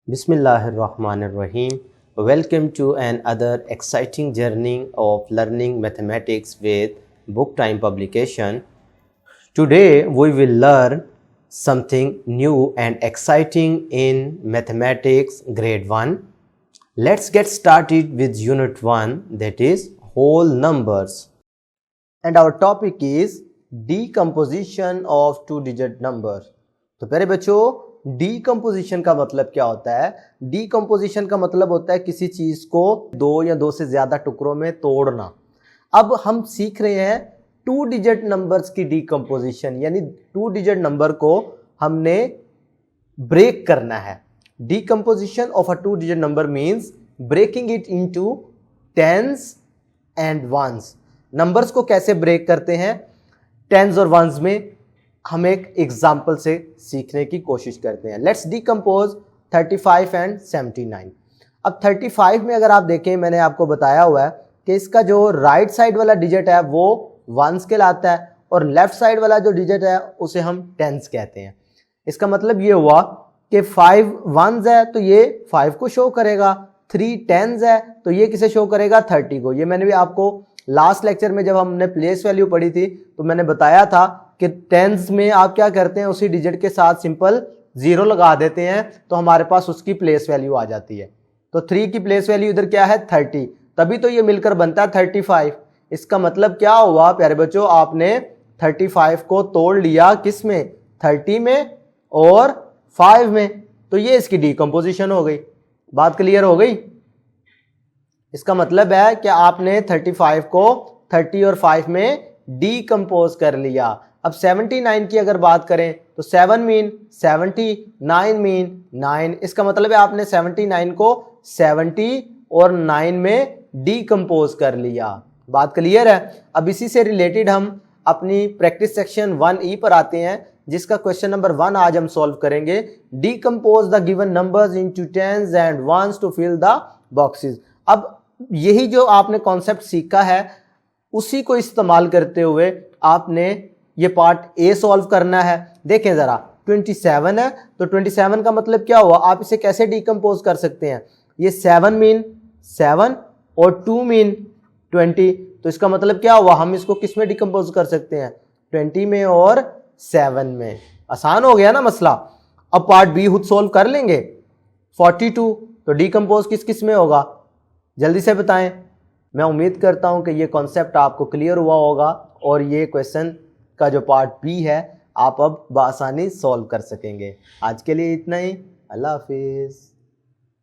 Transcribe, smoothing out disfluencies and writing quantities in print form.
Bismillahirrahmanirrahim. Welcome to another exciting journey of learning mathematics with Book Time publication. Today we will learn something new and exciting in mathematics grade 1. Let's get started with unit 1, that is whole numbers. And our topic is decomposition of two-digit number. तो प्यारे बच्चों, decomposition का मतलब क्या होता है? Decomposition का मतलब होता है किसी चीज को दो या दो से ज्यादा टुकड़ों में तोड़ना। अब हम सीख रहे हैं टू डिजिट नंबर्स की डीकम्पोजिशन, यानी टू डिजिट नंबर को हमने ब्रेक करना है। Decomposition of a two digit number means breaking it into tens and ones. Numbers को कैसे ब्रेक करते हैं टेंस और वंस में, हम एक एग्जाम्पल से सीखने की कोशिश करते हैं। Let's decompose 35 and 79। अब 35 में अगर आप देखें, मैंने आपको बताया हुआ है कि इसका जो राइट साइड वाला डिजिट है वो वंस कहलाता है और लेफ्ट साइड वाला जो डिजिट है उसे हम टेंस कहते हैं। इसका मतलब ये हुआ कि 5 वंस है तो ये 5 को शो करेगा, 3 टेंस है तो ये किसे शो करेगा, 30 को। ये मैंने भी आपको लास्ट लेक्चर में जब हमने प्लेस वैल्यू पढ़ी थी तो मैंने बताया था कि टेंस में आप क्या करते हैं, उसी डिजिट के साथ सिंपल 0 लगा देते हैं तो हमारे पास उसकी प्लेस वैल्यू आ जाती है। तो 3 की प्लेस वैल्यू इधर क्या है, 30, तभी तो ये मिलकर बनता है 35। इसका मतलब क्या हुआ प्यारे बच्चों, आपने 35 को तोड़ लिया किस में, 30 में और 5 में, तो ये इसकी डीकम्पोजिशन हो गई। बात क्लियर हो गई? इसका मतलब है कि आपने 35 को 30 और 5 में डीकम्पोज कर लिया। अब 79 की अगर बात करें तो 7 मीन 70, 9 मीन 9। इसका मतलब है आपने 79 को 70 और 9 में डीकम्पोज कर लिया। बात क्लियर है? अब इसी से रिलेटेड हम अपनी प्रैक्टिस सेक्शन 1E पर आते हैं, जिसका क्वेश्चन नंबर 1 आज हम सॉल्व करेंगे। Decompose the given numbers into tens and ones to fill the boxes. अब यही जो आपने कॉन्सेप्ट सीखा है उसी को इस्तेमाल करते हुए आपने ये पार्ट ए सॉल्व करना है। देखें जरा, 27 है तो 27 का मतलब क्या हुआ, आप इसे कैसे डीकम्पोज कर सकते हैं? ये 7 मीन 7 और 2 मीन 20, तो इसका मतलब क्या हुआ, हम इसको किस में डीकम्पोज कर सकते हैं, 20 में और 7 में। आसान हो गया ना मसला। अब पार्ट बी खुद सॉल्व कर लेंगे। 42 तो डीकम्पोज किस किस में होगा, जल्दी से बताएं। मैं उम्मीद करता हूं कि ये कॉन्सेप्ट आपको क्लियर हुआ होगा और ये क्वेश्चन का जो पार्ट बी है आप अब बआसानी सॉल्व कर सकेंगे। आज के लिए इतना ही। अल्लाह हाफिज़।